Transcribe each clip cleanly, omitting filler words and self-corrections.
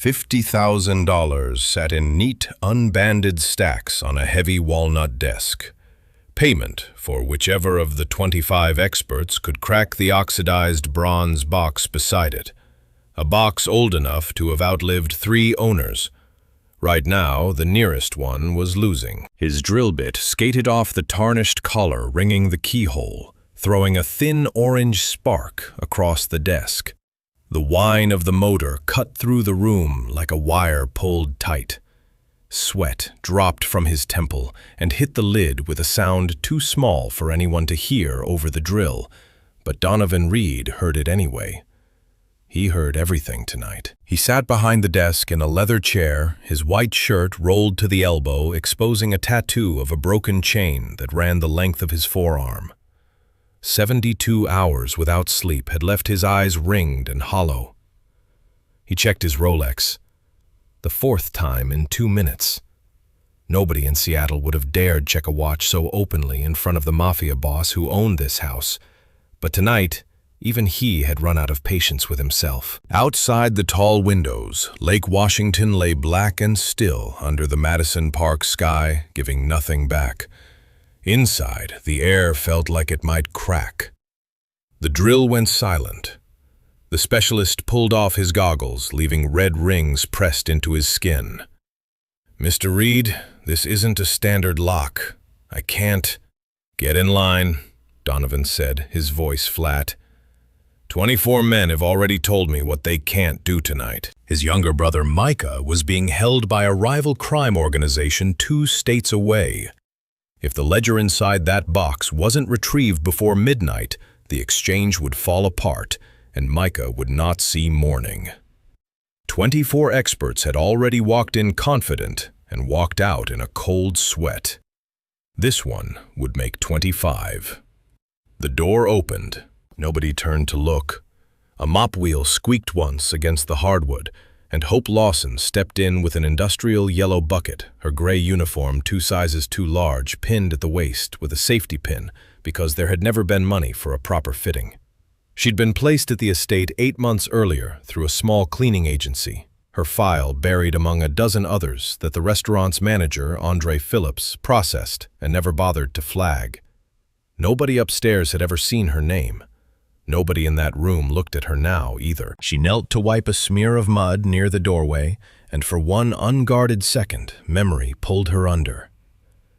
$50,000 sat in neat, unbanded stacks on a heavy walnut desk. Payment for whichever of the 25 experts could crack the oxidized bronze box beside it. A box old enough to have outlived 3 owners. Right now, the nearest one was losing. His drill bit skated off the tarnished collar ringing the keyhole, throwing a thin orange spark across the desk. The whine of the motor cut through the room like a wire pulled tight. Sweat dropped from his temple and hit the lid with a sound too small for anyone to hear over the drill, but Donovan Reed heard it anyway. He heard everything tonight. He sat behind the desk in a leather chair, his white shirt rolled to the elbow, exposing a tattoo of a broken chain that ran the length of his forearm. 72 hours without sleep had left his eyes ringed and hollow. He checked his Rolex. The 4th time in 2 minutes. Nobody in Seattle would have dared check a watch so openly in front of the Mafia boss who owned this house. But tonight, even he had run out of patience with himself. Outside the tall windows, Lake Washington lay black and still under the Madison Park sky, giving nothing back. Inside, the air felt like it might crack. The drill went silent. The specialist pulled off his goggles, leaving red rings pressed into his skin. "Mr. Reed, this isn't a standard lock. I can't." "Get in line," Donovan said, his voice flat. 24 men have already told me what they can't do tonight. His younger brother Micah was being held by a rival crime organization 2 states away. If the ledger inside that box wasn't retrieved before midnight, the exchange would fall apart, and Micah would not see morning. 24 experts had already walked in confident and walked out in a cold sweat. This one would make 25. The door opened. Nobody turned to look. A mop wheel squeaked once against the hardwood, and Hope Lawson stepped in with an industrial yellow bucket, her gray uniform 2 sizes too large, pinned at the waist with a safety pin because there had never been money for a proper fitting. She'd been placed at the estate 8 months earlier through a small cleaning agency, her file buried among a dozen others that the restaurant's manager, Andre Phillips, processed and never bothered to flag. Nobody upstairs had ever seen her name. Nobody in that room looked at her now either. She knelt to wipe a smear of mud near the doorway, and for one unguarded second, memory pulled her under.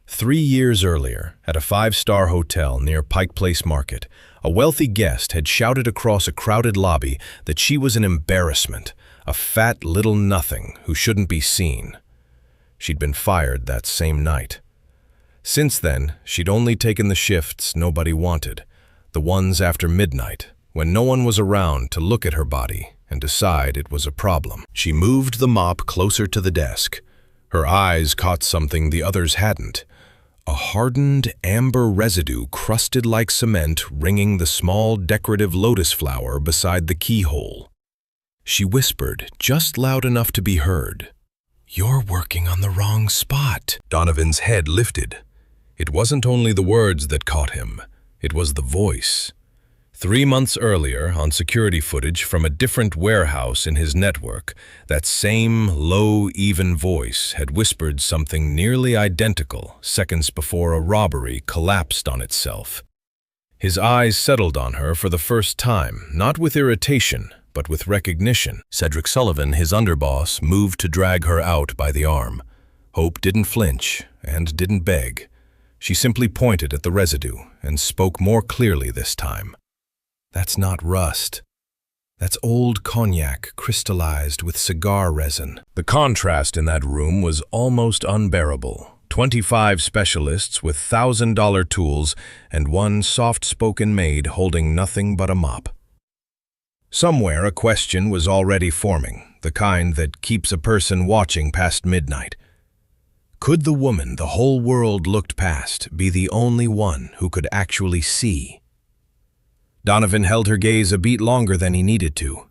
3 years earlier, at a 5-star hotel near Pike Place Market, a wealthy guest had shouted across a crowded lobby that she was an embarrassment, a fat little nothing who shouldn't be seen. She'd been fired that same night. Since then, she'd only taken the shifts nobody wanted, the ones after midnight, when no one was around to look at her body and decide it was a problem. She moved the mop closer to the desk. Her eyes caught something the others hadn't. A hardened amber residue crusted like cement ringing the small decorative lotus flower beside the keyhole. She whispered, just loud enough to be heard. "You're working on the wrong spot." Donovan's head lifted. It wasn't only the words that caught him, it was the voice. 3 months earlier, on security footage from a different warehouse in his network, that same low, even voice had whispered something nearly identical seconds before a robbery collapsed on itself. His eyes settled on her for the first time, not with irritation, but with recognition. Cedric Sullivan, his underboss, moved to drag her out by the arm. Hope didn't flinch and didn't beg. She simply pointed at the residue and spoke more clearly this time. "That's not rust. That's old cognac crystallized with cigar resin." The contrast in that room was almost unbearable. 25 specialists with $1,000 tools and one soft-spoken maid holding nothing but a mop. Somewhere a question was already forming, the kind that keeps a person watching past midnight. Could the woman the whole world looked past be the only one who could actually see? Donovan held her gaze a beat longer than he needed to.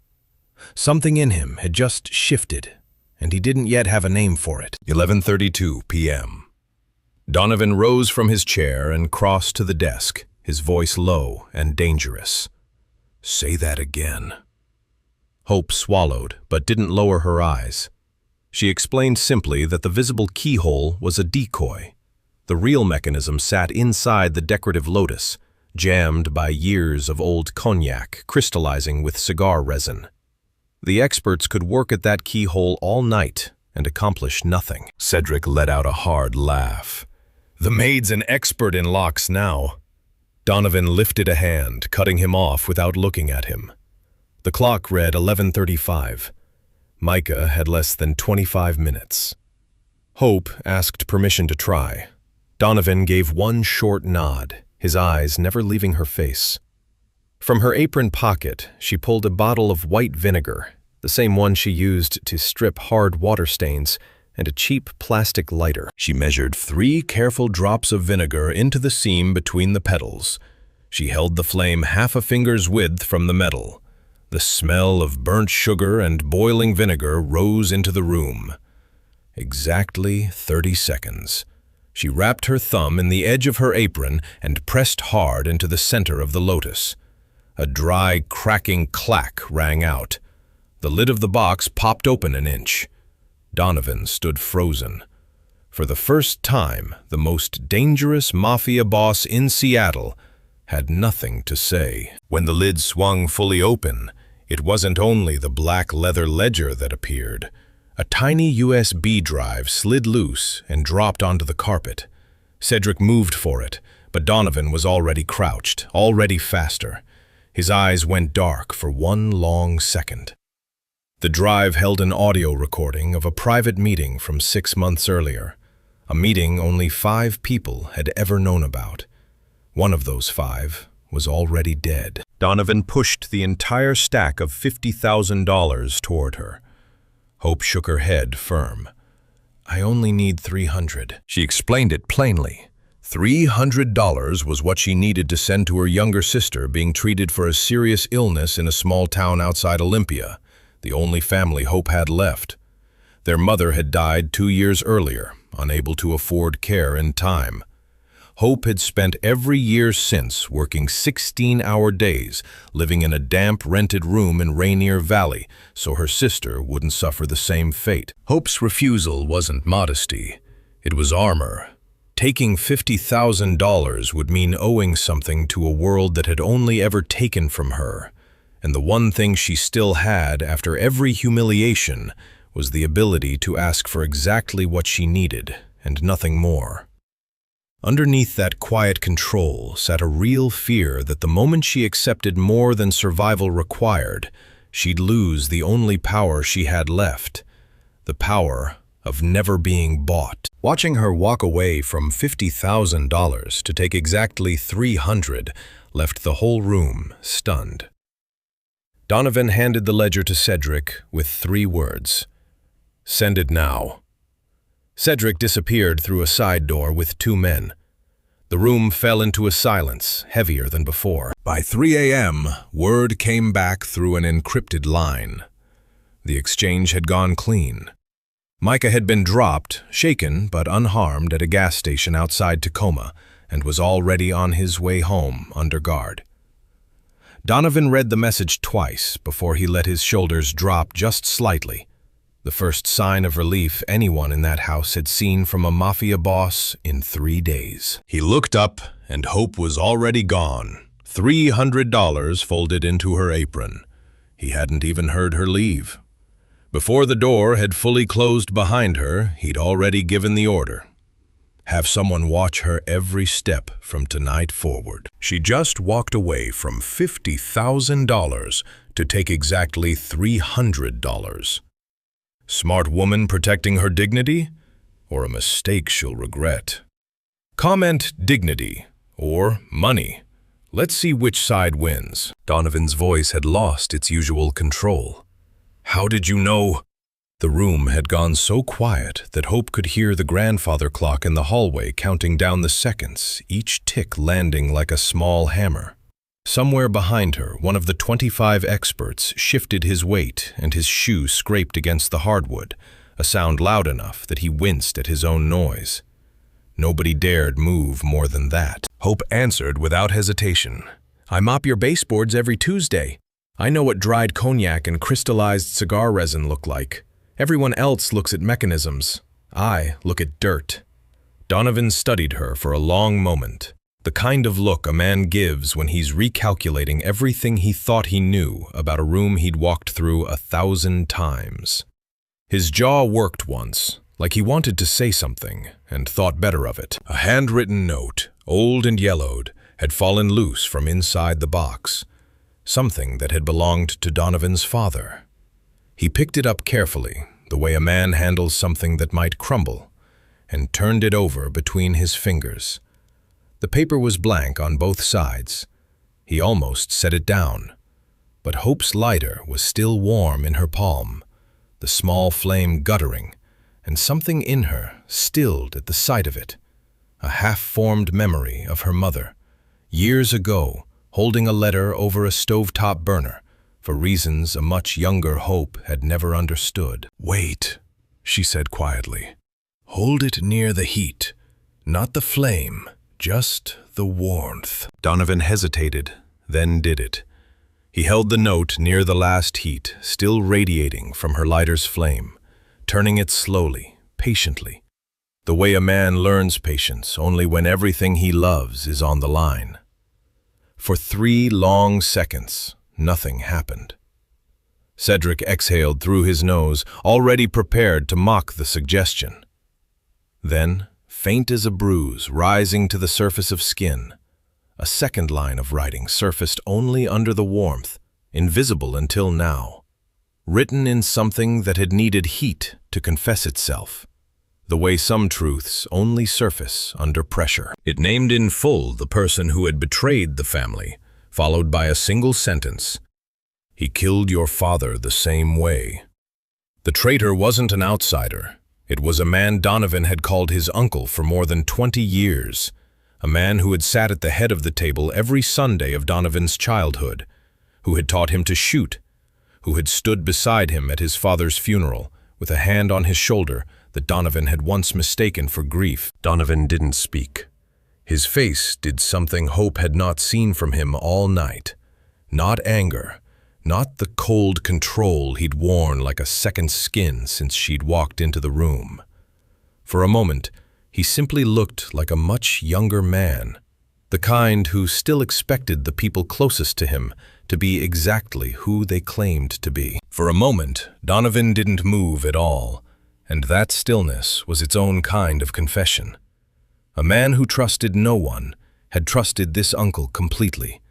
Something in him had just shifted, and he didn't yet have a name for it. 11:32 p.m. Donovan rose from his chair and crossed to the desk, his voice low and dangerous. "Say that again." Hope swallowed, but didn't lower her eyes. She explained simply that the visible keyhole was a decoy. The real mechanism sat inside the decorative lotus, jammed by years of old cognac crystallizing with cigar resin. The experts could work at that keyhole all night and accomplish nothing. Cedric let out a hard laugh. The maid's an expert in locks now. Donovan lifted a hand, cutting him off without looking at him. The clock read 11:35. Micah had less than 25 minutes. Hope asked permission to try. Donovan gave one short nod, his eyes never leaving her face. From her apron pocket, she pulled a bottle of white vinegar, the same one she used to strip hard water stains, and a cheap plastic lighter. She measured 3 careful drops of vinegar into the seam between the petals. She held the flame half a finger's width from the metal. The smell of burnt sugar and boiling vinegar rose into the room. Exactly 30 seconds. She wrapped her thumb in the edge of her apron and pressed hard into the center of the lotus. A dry, cracking clack rang out. The lid of the box popped open an inch. Donovan stood frozen. For the first time, the most dangerous mafia boss in Seattle had nothing to say. When the lid swung fully open, it wasn't only the black leather ledger that appeared. A tiny USB drive slid loose and dropped onto the carpet. Cedric moved for it, but Donovan was already crouched, already faster. His eyes went dark for one long second. The drive held an audio recording of a private meeting from 6 months earlier, a meeting only 5 people had ever known about. One of those 5 was already dead. Donovan pushed the entire stack of $50,000 toward her. Hope shook her head firm. "I only need $300. She explained it plainly. $300 was what she needed to send to her younger sister being treated for a serious illness in a small town outside Olympia, the only family Hope had left. Their mother had died 2 years earlier, unable to afford care in time. Hope had spent every year since working 16-hour days, living in a damp rented room in Rainier Valley so her sister wouldn't suffer the same fate. Hope's refusal wasn't modesty, it was armor. Taking $50,000 would mean owing something to a world that had only ever taken from her, and the one thing she still had after every humiliation was the ability to ask for exactly what she needed, and nothing more. Underneath that quiet control sat a real fear that the moment she accepted more than survival required, she'd lose the only power she had left, the power of never being bought. Watching her walk away from $50,000 to take exactly $300 left the whole room stunned. Donovan handed the ledger to Cedric with 3 words. "Send it now." Cedric disappeared through a side door with 2 men. The room fell into a silence, heavier than before. By 3 a.m., word came back through an encrypted line. The exchange had gone clean. Micah had been dropped, shaken but unharmed, at a gas station outside Tacoma and was already on his way home under guard. Donovan read the message twice before he let his shoulders drop just slightly. The first sign of relief anyone in that house had seen from a mafia boss in 3 days. He looked up, and Hope was already gone, $300 folded into her apron. He hadn't even heard her leave. Before the door had fully closed behind her, he'd already given the order. Have someone watch her every step from tonight forward. She just walked away from $50,000 to take exactly $300. Smart woman protecting her dignity, or a mistake she'll regret? Comment dignity or money. Let's see which side wins. Donovan's voice had lost its usual control. How did you know? The room had gone so quiet that Hope could hear the grandfather clock in the hallway counting down the seconds, each tick landing like a small hammer. Somewhere behind her, one of the 25 experts shifted his weight and his shoe scraped against the hardwood, a sound loud enough that he winced at his own noise. Nobody dared move more than that. Hope answered without hesitation. "I mop your baseboards every Tuesday." I know what dried cognac and crystallized cigar resin look like. Everyone else looks at mechanisms. I look at dirt." Donovan studied her for a long moment, the kind of look a man gives when he's recalculating everything he thought he knew about a room he'd walked through 1,000 times. His jaw worked once, like he wanted to say something, and thought better of it. A handwritten note, old and yellowed, had fallen loose from inside the box, something that had belonged to Donovan's father. He picked it up carefully, the way a man handles something that might crumble, and turned it over between his fingers. The paper was blank on both sides. He almost set it down, but Hope's lighter was still warm in her palm, the small flame guttering, and something in her stilled at the sight of it, a half-formed memory of her mother, years ago, holding a letter over a stovetop burner, for reasons a much younger Hope had never understood. "Wait," she said quietly. "Hold it near the heat, not the flame, just the warmth." Donovan hesitated, then did it. He held the note near the last heat, still radiating from her lighter's flame, turning it slowly, patiently, the way a man learns patience only when everything he loves is on the line. For 3 long seconds, nothing happened. Cedric exhaled through his nose, already prepared to mock the suggestion. Then, faint as a bruise rising to the surface of skin, a second line of writing surfaced only under the warmth, invisible until now, written in something that had needed heat to confess itself, the way some truths only surface under pressure. It named in full the person who had betrayed the family, followed by a single sentence: "He killed your father the same way." The traitor wasn't an outsider. It was a man Donovan had called his uncle for more than 20 years, a man who had sat at the head of the table every Sunday of Donovan's childhood, who had taught him to shoot, who had stood beside him at his father's funeral with a hand on his shoulder that Donovan had once mistaken for grief. Donovan didn't speak. His face did something Hope had not seen from him all night. Not anger, not the cold control he'd worn like a second skin since she'd walked into the room. For a moment, he simply looked like a much younger man, the kind who still expected the people closest to him to be exactly who they claimed to be. For a moment, Donovan didn't move at all, and that stillness was its own kind of confession. A man who trusted no one had trusted this uncle completely,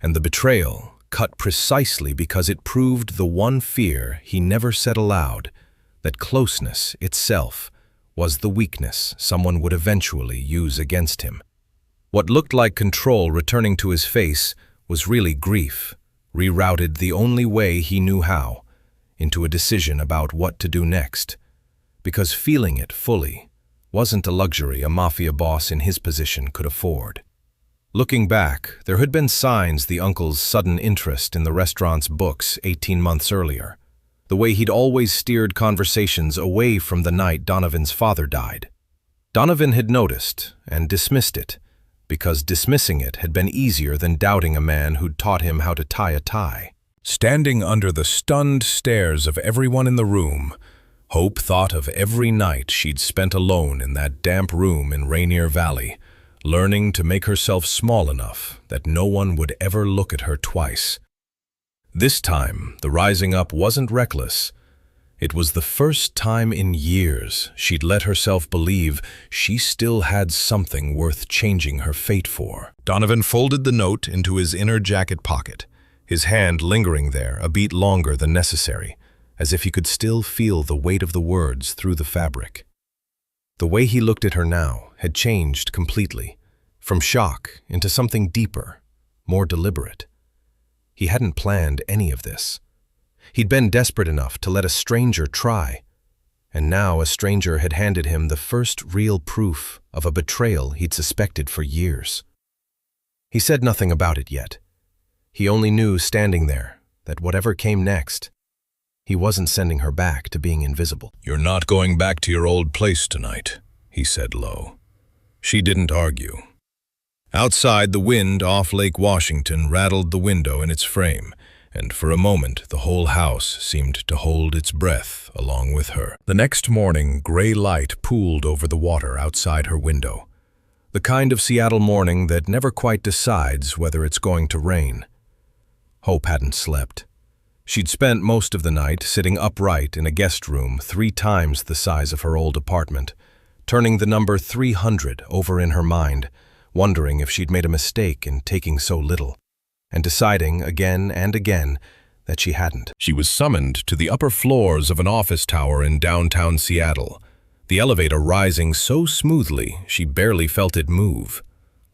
and the betrayal cut precisely because it proved the one fear he never said aloud, that closeness itself was the weakness someone would eventually use against him. What looked like control returning to his face was really grief, rerouted the only way he knew how, into a decision about what to do next, because feeling it fully wasn't a luxury a mafia boss in his position could afford. Looking back, there had been signs the uncle's sudden interest in the restaurant's books 18 months earlier, the way he'd always steered conversations away from the night Donovan's father died. Donovan had noticed and dismissed it, because dismissing it had been easier than doubting a man who'd taught him how to tie a tie. Standing under the stunned stares of everyone in the room, Hope thought of every night she'd spent alone in that damp room in Rainier Valley, learning to make herself small enough that no one would ever look at her twice. This time, the rising up wasn't reckless. It was the first time in years she'd let herself believe she still had something worth changing her fate for. Donovan folded the note into his inner jacket pocket, his hand lingering there a beat longer than necessary, as if he could still feel the weight of the words through the fabric. The way he looked at her now had changed completely, from shock into something deeper, more deliberate. He hadn't planned any of this. He'd been desperate enough to let a stranger try, and now a stranger had handed him the first real proof of a betrayal he'd suspected for years. He said nothing about it yet. He only knew standing there that whatever came next, he wasn't sending her back to being invisible. "You're not going back to your old place tonight," he said low. She didn't argue. Outside, the wind off Lake Washington rattled the window in its frame, and for a moment the whole house seemed to hold its breath along with her. The next morning, gray light pooled over the water outside her window. The kind of Seattle morning that never quite decides whether it's going to rain. Hope hadn't slept. She'd spent most of the night sitting upright in a guest room 3 times the size of her old apartment, turning the number 300 over in her mind, wondering if she'd made a mistake in taking so little, and deciding again and again that she hadn't. She was summoned to the upper floors of an office tower in downtown Seattle, the elevator rising so smoothly she barely felt it move,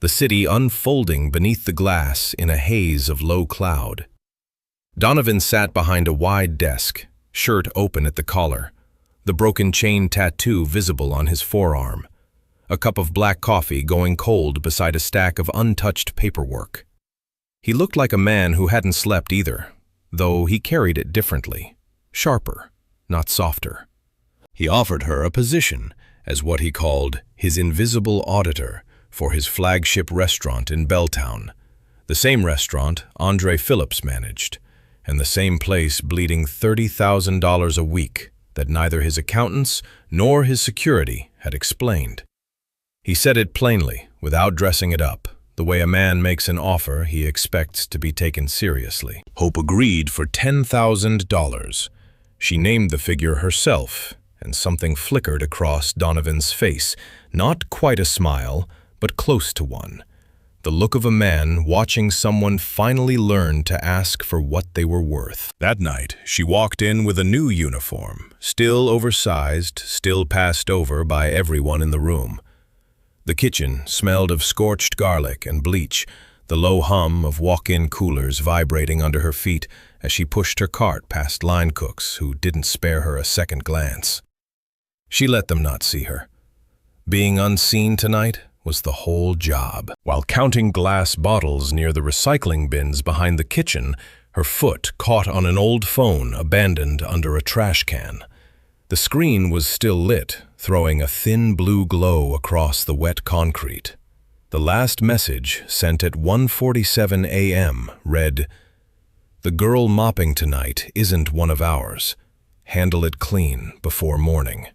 the city unfolding beneath the glass in a haze of low cloud. Donovan sat behind a wide desk, shirt open at the collar, the broken chain tattoo visible on his forearm, a cup of black coffee going cold beside a stack of untouched paperwork. He looked like a man who hadn't slept either, though he carried it differently, sharper, not softer. He offered her a position as what he called his invisible auditor for his flagship restaurant in Belltown, the same restaurant Andre Phillips managed, and the same place bleeding $30,000 a week that neither his accountants nor his security had explained. He said it plainly, without dressing it up, the way a man makes an offer he expects to be taken seriously. Hope agreed for $10,000. She named the figure herself, and something flickered across Donovan's face, not quite a smile, but close to one. The look of a man watching someone finally learn to ask for what they were worth. That night, she walked in with a new uniform, still oversized, still passed over by everyone in the room. The kitchen smelled of scorched garlic and bleach, the low hum of walk-in coolers vibrating under her feet as she pushed her cart past line cooks who didn't spare her a second glance. She let them not see her. Being unseen tonight was the whole job. While counting glass bottles near the recycling bins behind the kitchen, her foot caught on an old phone abandoned under a trash can. The screen was still lit, throwing a thin blue glow across the wet concrete. The last message, sent at 1:47 a.m., read, "The girl mopping tonight isn't one of ours. Handle it clean before morning."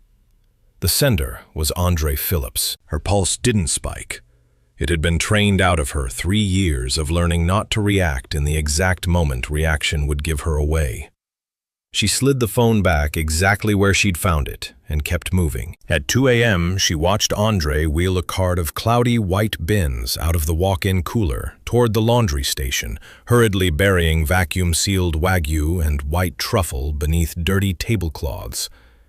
The sender was Andre Phillips. Her pulse didn't spike. It had been trained out of her 3 years of learning not to react in the exact moment reaction would give her away. She slid the phone back exactly where she'd found it and kept moving. At 2 a.m., she watched Andre wheel a cart of cloudy white bins out of the walk-in cooler toward the laundry station, hurriedly burying vacuum-sealed Wagyu and white truffle beneath dirty tablecloths.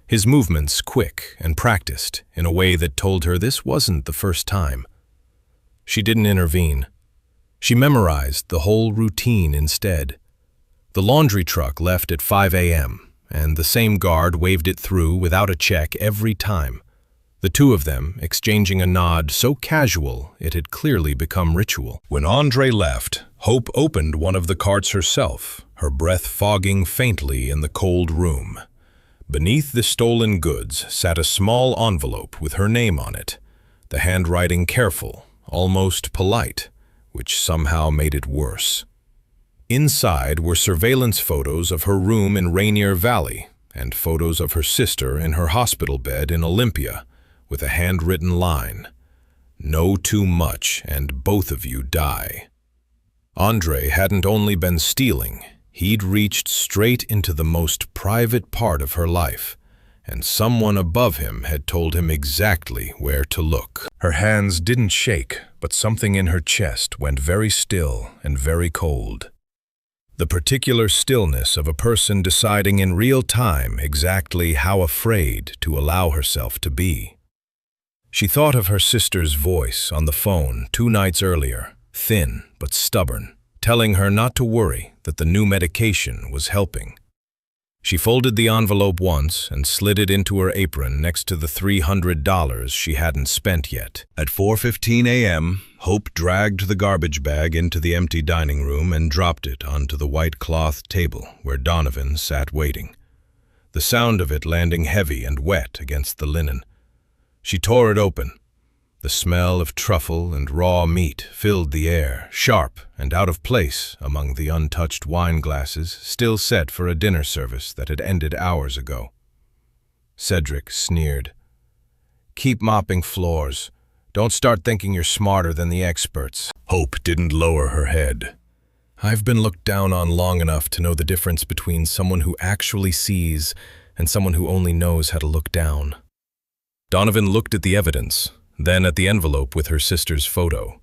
His movements quick and practiced in a way that told her this wasn't the first time. She didn't intervene. She memorized the whole routine instead. The laundry truck left at 5 a.m., and the same guard waved it through without a check every time. The two of them exchanging a nod so casual it had clearly become ritual. When Andre left, Hope opened one of the carts herself, her breath fogging faintly in the cold room. Beneath the stolen goods sat a small envelope with her name on it, the handwriting careful, almost polite, which somehow made it worse. Inside were surveillance photos of her room in Rainier Valley and photos of her sister in her hospital bed in Olympia, with a handwritten line, "Know too much and both of you die." Andre hadn't only been stealing, he'd reached straight into the most private part of her life, and someone above him had told him exactly where to look. Her hands didn't shake, but something in her chest went very still and very cold. The particular stillness of a person deciding in real time exactly how afraid to allow herself to be. She thought of her sister's voice on the phone 2 nights earlier, thin but stubborn, telling her not to worry, that the new medication was helping. She folded the envelope once and slid it into her apron next to the $300 she hadn't spent yet. At 4:15 a.m., Hope dragged the garbage bag into the empty dining room and dropped it onto the white cloth table where Donovan sat waiting, the sound of it landing heavy and wet against the linen. She tore it open. The smell of truffle and raw meat filled the air, sharp and out of place among the untouched wine glasses still set for a dinner service that had ended hours ago. Cedric sneered. "Keep mopping floors. Don't start thinking you're smarter than the experts." Hope didn't lower her head. "I've been looked down on long enough to know the difference between someone who actually sees and someone who only knows how to look down." Donovan looked at the evidence, then at the envelope with her sister's photo.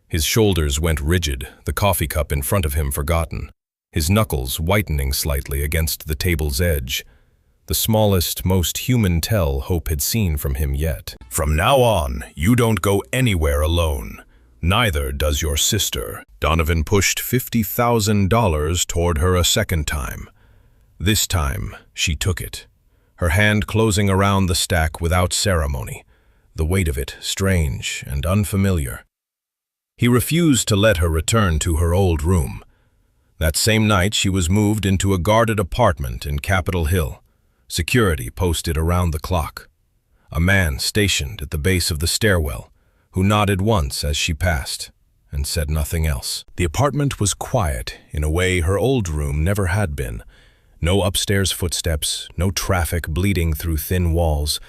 His shoulders went rigid, the coffee cup in front of him forgotten, his knuckles whitening slightly against the table's edge. The smallest, most human tell Hope had seen from him yet. "From now on, you don't go anywhere alone. Neither does your sister." Donovan pushed $50,000 toward her a second time. This time, she took it, her hand closing around the stack without ceremony, the weight of it strange and unfamiliar. He refused to let her return to her old room. That same night, she was moved into a guarded apartment in Capitol Hill, security posted around the clock. A man stationed at the base of the stairwell, who nodded once as she passed, and said nothing else. The apartment was quiet in a way her old room never had been. No upstairs footsteps, no traffic bleeding through thin walls,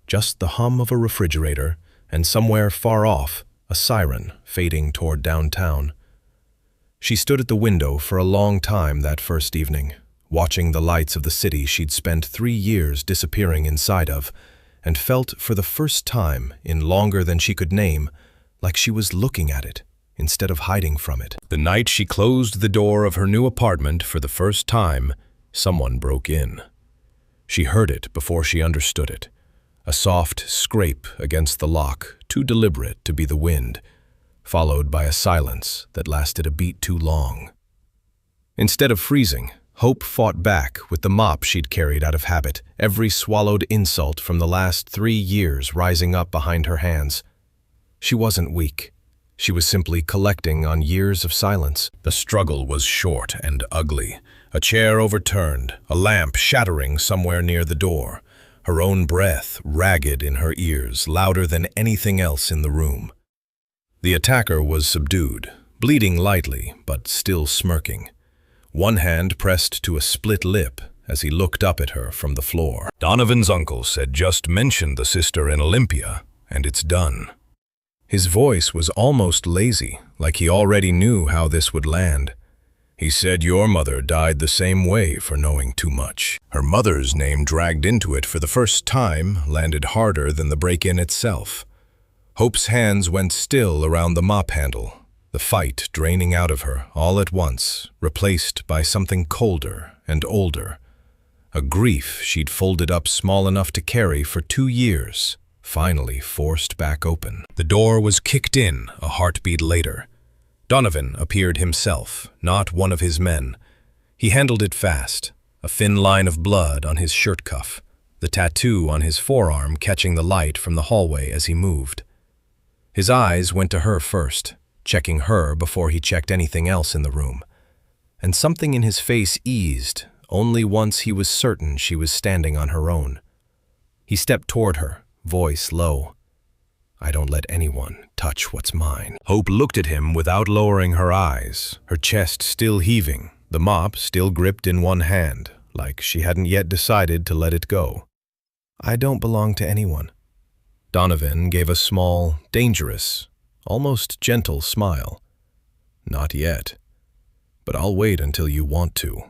just the hum of a refrigerator, and somewhere far off, a siren fading toward downtown. She stood at the window for a long time that first evening, watching the lights of the city she'd spent 3 years disappearing inside of, and felt for the first time in longer than she could name, like she was looking at it instead of hiding from it. The night she closed the door of her new apartment for the first time, someone broke in. She heard it before she understood it. A soft scrape against the lock, too deliberate to be the wind, followed by a silence that lasted a beat too long. Instead of freezing, Hope fought back with the mop she'd carried out of habit, every swallowed insult from the last 3 years rising up behind her hands. She wasn't weak. She was simply collecting on years of silence. The struggle was short and ugly. A chair overturned, a lamp shattering somewhere near the door, her own breath ragged in her ears, louder than anything else in the room. The attacker was subdued, bleeding lightly, but still smirking. One hand pressed to a split lip as he looked up at her from the floor. Donovan's uncle said just mention the sister in Olympia, and it's done. His voice was almost lazy, like he already knew how this would land. He said your mother died the same way for knowing too much. Her mother's name dragged into it for the first time landed harder than the break-in itself. Hope's hands went still around the mop handle, the fight draining out of her all at once, replaced by something colder and older. A grief she'd folded up small enough to carry for 2 years, finally forced back open. The door was kicked in a heartbeat later. Donovan appeared himself, not one of his men. He handled it fast, a thin line of blood on his shirt cuff, the tattoo on his forearm catching the light from the hallway as he moved. His eyes went to her first, checking her before he checked anything else in the room. And something in his face eased, only once he was certain she was standing on her own. He stepped toward her, voice low. "I don't let anyone touch what's mine." Hope looked at him without lowering her eyes, her chest still heaving, the mop still gripped in one hand, like she hadn't yet decided to let it go. "I don't belong to anyone." Donovan gave a small, dangerous, almost gentle smile. "Not yet, but I'll wait until you want to."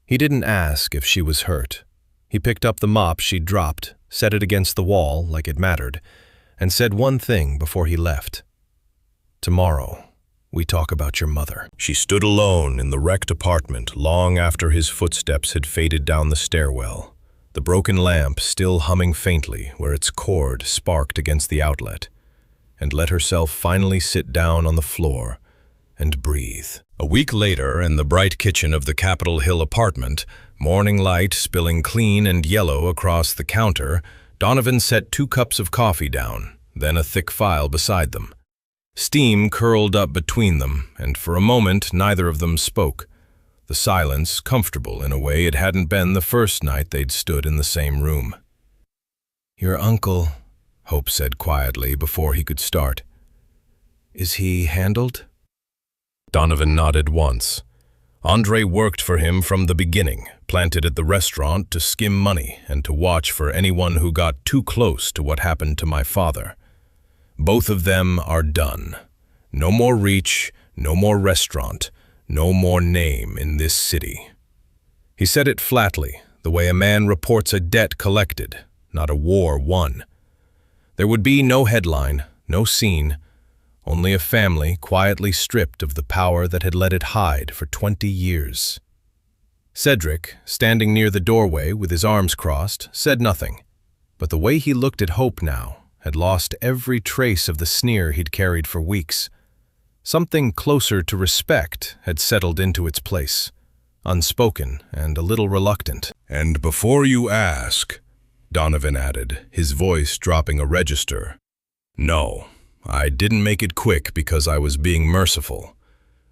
He didn't ask if she was hurt. He picked up the mop she'd dropped, set it against the wall like it mattered, and said one thing before he left. "Tomorrow, we talk about your mother." She stood alone in the wrecked apartment long after his footsteps had faded down the stairwell, the broken lamp still humming faintly where its cord sparked against the outlet, and let herself finally sit down on the floor and breathe. A week later, in the bright kitchen of the Capitol Hill apartment, morning light spilling clean and yellow across the counter, Donovan set 2 cups of coffee down, then a thick file beside them. Steam curled up between them, and for a moment neither of them spoke, the silence comfortable in a way it hadn't been the first night they'd stood in the same room. "Your uncle," Hope said quietly before he could start. "Is he handled?" Donovan nodded once. Andre worked for him from the beginning, planted at the restaurant to skim money and to watch for anyone who got too close to what happened to my father. Both of them are done. No more reach, no more restaurant, no more name in this city. He said it flatly, the way a man reports a debt collected, not a war won. There would be no headline, no scene, only a family quietly stripped of the power that had let it hide for 20 years. Cedric, standing near the doorway with his arms crossed, said nothing, but the way he looked at Hope now had lost every trace of the sneer he'd carried for weeks. Something closer to respect had settled into its place, unspoken and a little reluctant. "And before you ask," Donovan added, his voice dropping a register, "no, I didn't make it quick because I was being merciful.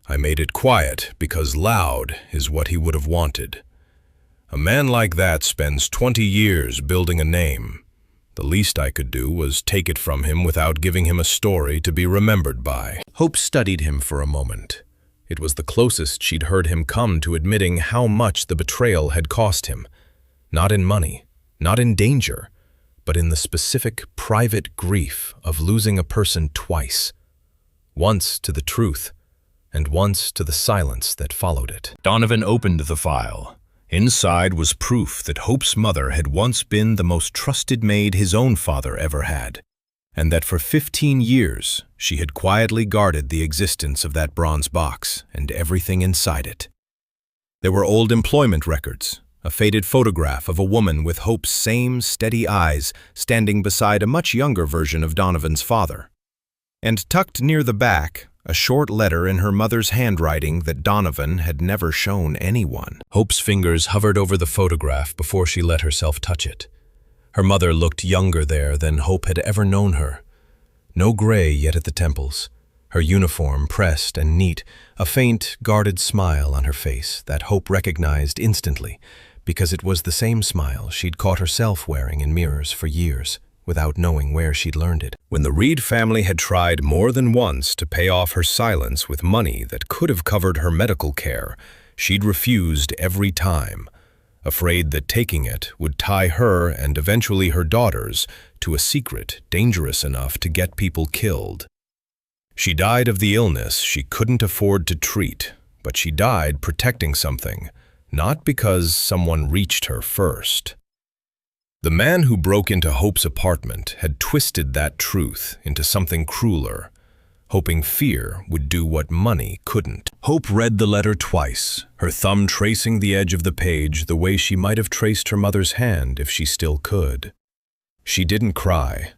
I made it quiet because loud is what he would have wanted. A man like that spends 20 years building a name. The least I could do was take it from him without giving him a story to be remembered by." Hope studied him for a moment. It was the closest she'd heard him come to admitting how much the betrayal had cost him. Not in money, not in danger, but in the specific private grief of losing a person twice. Once to the truth, and once to the silence that followed it. Donovan opened the file. Inside was proof that Hope's mother had once been the most trusted maid his own father ever had, and that for 15 years she had quietly guarded the existence of that bronze box and everything inside it. There were old employment records, a faded photograph of a woman with Hope's same steady eyes standing beside a much younger version of Donovan's father. And tucked near the back, a short letter in her mother's handwriting that Donovan had never shown anyone. Hope's fingers hovered over the photograph before she let herself touch it. Her mother looked younger there than Hope had ever known her. No gray yet at the temples, her uniform pressed and neat, a faint, guarded smile on her face that Hope recognized instantly, because it was the same smile she'd caught herself wearing in mirrors for years, without knowing where she'd learned it. When the Reed family had tried more than once to pay off her silence with money that could have covered her medical care, she'd refused every time, afraid that taking it would tie her and eventually her daughters to a secret dangerous enough to get people killed. She died of the illness she couldn't afford to treat, but she died protecting something, not because someone reached her first. The man who broke into Hope's apartment had twisted that truth into something crueler, hoping fear would do what money couldn't. Hope read the letter twice, her thumb tracing the edge of the page the way she might have traced her mother's hand if she still could. She didn't cry.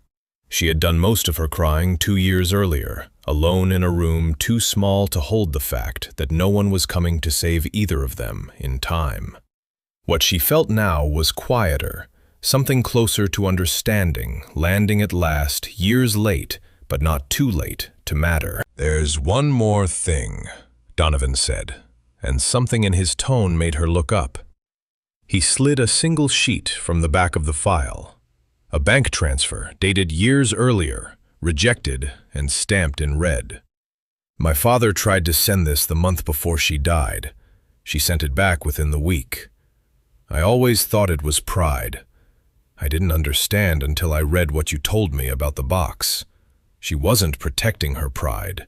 She had done most of her crying 2 years earlier, alone in a room too small to hold the fact that no one was coming to save either of them in time. What she felt now was quieter, something closer to understanding, landing at last, years late, but not too late to matter. "There's one more thing," Donovan said, and something in his tone made her look up. He slid a single sheet from the back of the file. A bank transfer dated years earlier, rejected and stamped in red. "My father tried to send this the month before she died. She sent it back within the week. I always thought it was pride. I didn't understand until I read what you told me about the box. She wasn't protecting her pride.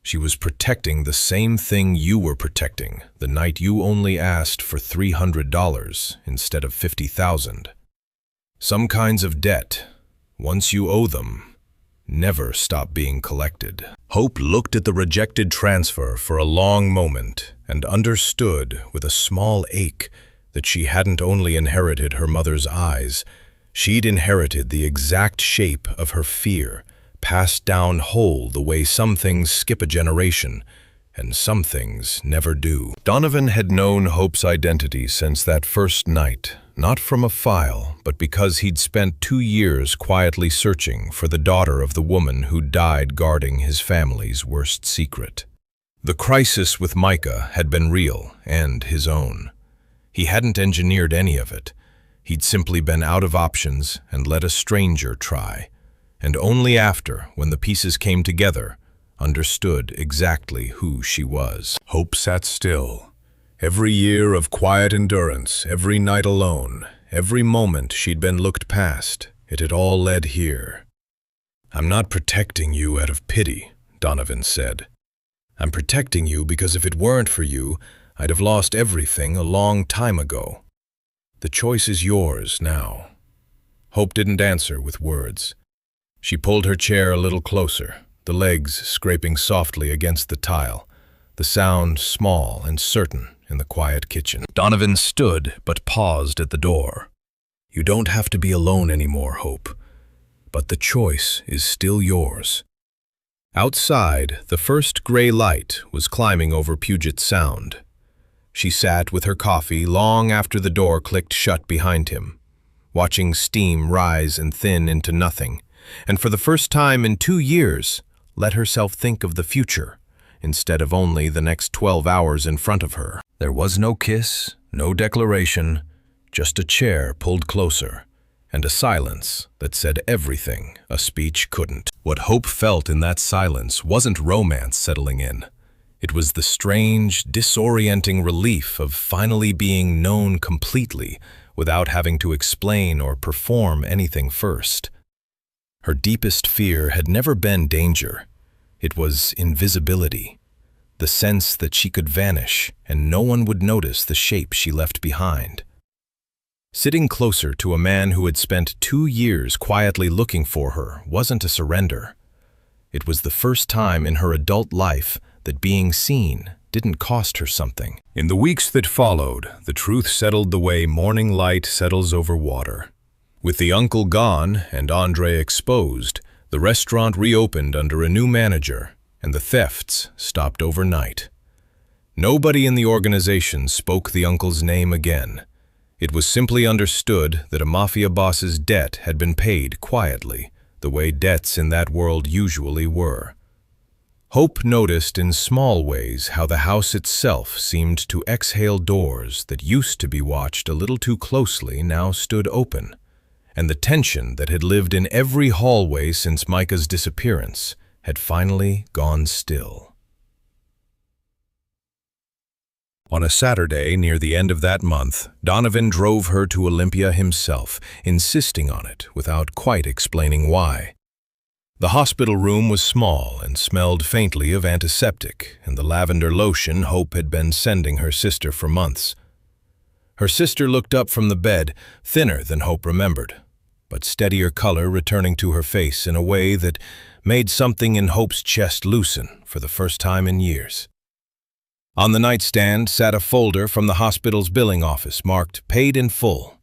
She was protecting the same thing you were protecting the night you only asked for $300 instead of $50,000. Some kinds of debt, once you owe them, never stop being collected." Hope looked at the rejected transfer for a long moment and understood with a small ache that she hadn't only inherited her mother's eyes, she'd inherited the exact shape of her fear, passed down whole the way some things skip a generation, and some things never do. Donovan had known Hope's identity since that first night, not from a file, but because he'd spent 2 years quietly searching for the daughter of the woman who died guarding his family's worst secret. The crisis with Micah had been real and his own. He hadn't engineered any of it. He'd simply been out of options and let a stranger try. and only after, when the pieces came together, understood exactly who she was. Hope sat still. Every year of quiet endurance, every night alone, every moment she'd been looked past, it had all led here. "I'm not protecting you out of pity," Donovan said. "I'm protecting you because if it weren't for you, I'd have lost everything a long time ago. The choice is yours now." Hope didn't answer with words. She pulled her chair a little closer, the legs scraping softly against the tile, the sound small and certain in the quiet kitchen. Donovan stood but paused at the door. "You don't have to be alone anymore, Hope, but the choice is still yours." Outside, the first gray light was climbing over Puget Sound. She sat with her coffee long after the door clicked shut behind him, watching steam rise and thin into nothing, and for the first time in 2 years, let herself think of the future, instead of only the next 12 hours in front of her. There was no kiss, no declaration, just a chair pulled closer, and a silence that said everything a speech couldn't. What Hope felt in that silence wasn't romance settling in. It was the strange, disorienting relief of finally being known completely without having to explain or perform anything first. Her deepest fear had never been danger. It was invisibility, the sense that she could vanish and no one would notice the shape she left behind. Sitting closer to a man who had spent 2 years quietly looking for her wasn't a surrender. It was the first time in her adult life that being seen didn't cost her something. In the weeks that followed, the truth settled the way morning light settles over water. With the uncle gone and Andre exposed, the restaurant reopened under a new manager, and the thefts stopped overnight. Nobody in the organization spoke the uncle's name again. It was simply understood that a Mafia boss's debt had been paid quietly, the way debts in that world usually were. Hope noticed in small ways how the house itself seemed to exhale. Doors that used to be watched a little too closely now stood open, and the tension that had lived in every hallway since Micah's disappearance had finally gone still. On a Saturday near the end of that month, Donovan drove her to Olympia himself, insisting on it without quite explaining why. The hospital room was small and smelled faintly of antiseptic and the lavender lotion Hope had been sending her sister for months. Her sister looked up from the bed, thinner than Hope remembered, but steadier color returning to her face in a way that made something in Hope's chest loosen for the first time in years. On the nightstand sat a folder from the hospital's billing office marked "Paid in Full,"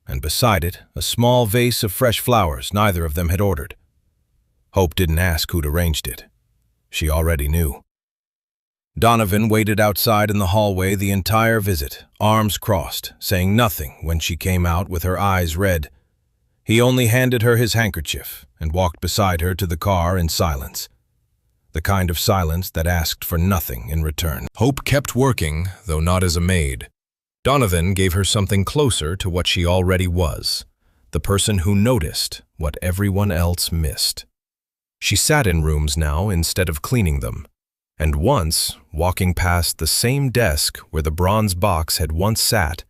and beside it a small vase of fresh flowers neither of them had ordered. Hope didn't ask who'd arranged it. She already knew. Donovan waited outside in the hallway the entire visit, arms crossed, saying nothing when she came out with her eyes red. He only handed her his handkerchief and walked beside her to the car in silence. The kind of silence that asked for nothing in return. Hope kept working, though not as a maid. Donovan gave her something closer to what she already was, the person who noticed what everyone else missed. She sat in rooms now instead of cleaning them, and once, walking past the same desk where the bronze box had once sat,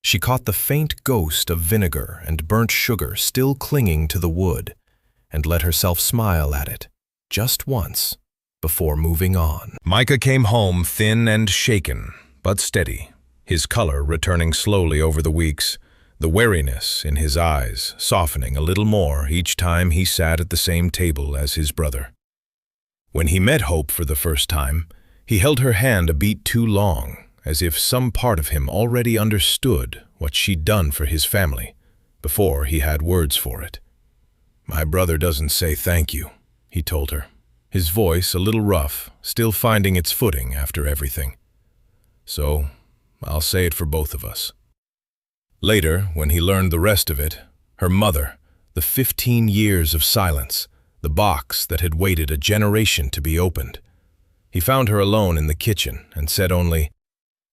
she caught the faint ghost of vinegar and burnt sugar still clinging to the wood, and let herself smile at it, just once, before moving on. Micah came home thin and shaken, but steady, his color returning slowly over the weeks, the wariness in his eyes softening a little more each time he sat at the same table as his brother. When he met Hope for the first time, he held her hand a beat too long, as if some part of him already understood what she'd done for his family, before he had words for it. "My brother doesn't say thank you," he told her, his voice a little rough, still finding its footing after everything. "So, I'll say it for both of us." Later, when he learned the rest of it, her mother, the 15 years of silence, the box that had waited a generation to be opened. He found her alone in the kitchen and said only,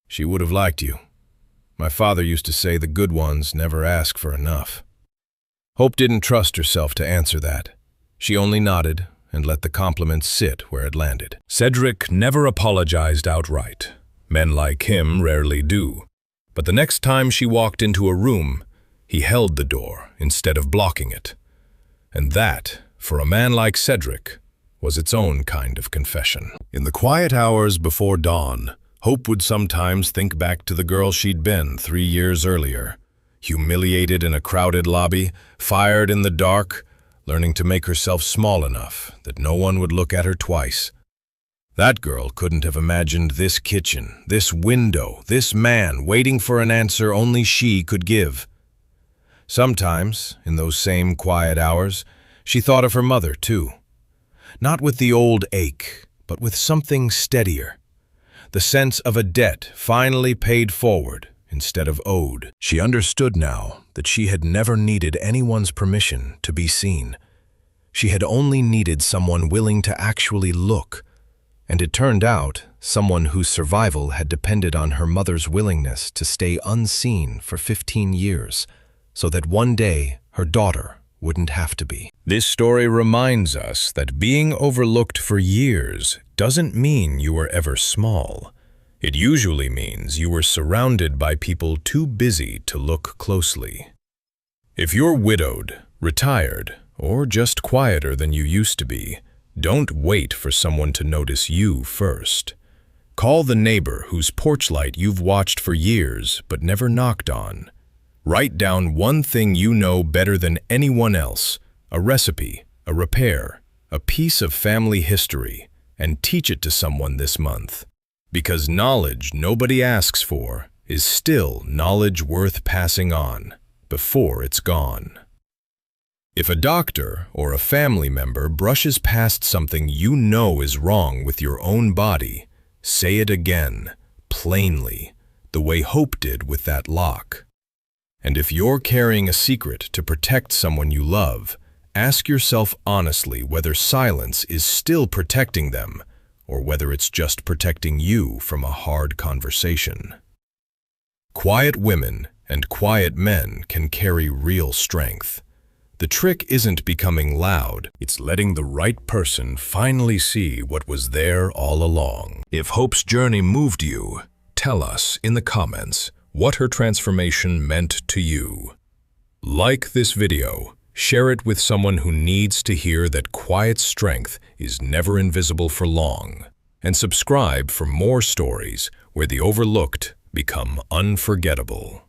"She would have liked you. My father used to say the good ones never ask for enough." Hope didn't trust herself to answer that. She only nodded and let the compliment sit where it landed. Cedric never apologized outright. Men like him rarely do. But the next time she walked into a room, he held the door instead of blocking it. And that, for a man like Cedric, was its own kind of confession. In the quiet hours before dawn, Hope would sometimes think back to the girl she'd been 3 years earlier. Humiliated in a crowded lobby, fired in the dark, learning to make herself small enough that no one would look at her twice. That girl couldn't have imagined this kitchen, this window, this man waiting for an answer only she could give. Sometimes, in those same quiet hours, she thought of her mother, too. Not with the old ache, but with something steadier. The sense of a debt finally paid forward instead of owed. She understood now that she had never needed anyone's permission to be seen. She had only needed someone willing to actually look. And it turned out someone whose survival had depended on her mother's willingness to stay unseen for 15 years, so that one day her daughter wouldn't have to be. This story reminds us that being overlooked for years doesn't mean you were ever small. It usually means you were surrounded by people too busy to look closely. If you're widowed, retired, or just quieter than you used to be, don't wait for someone to notice you first. Call the neighbor whose porch light you've watched for years but never knocked on. Write down one thing you know better than anyone else, a recipe, a repair, a piece of family history, and teach it to someone this month. Because knowledge nobody asks for is still knowledge worth passing on before it's gone. If a doctor or a family member brushes past something you know is wrong with your own body, say it again, plainly, the way Hope did with that lock. And if you're carrying a secret to protect someone you love, ask yourself honestly whether silence is still protecting them or whether it's just protecting you from a hard conversation. Quiet women and quiet men can carry real strength. The trick isn't becoming loud, it's letting the right person finally see what was there all along. If Hope's journey moved you, tell us in the comments what her transformation meant to you. Like this video, share it with someone who needs to hear that quiet strength is never invisible for long, and subscribe for more stories where the overlooked become unforgettable.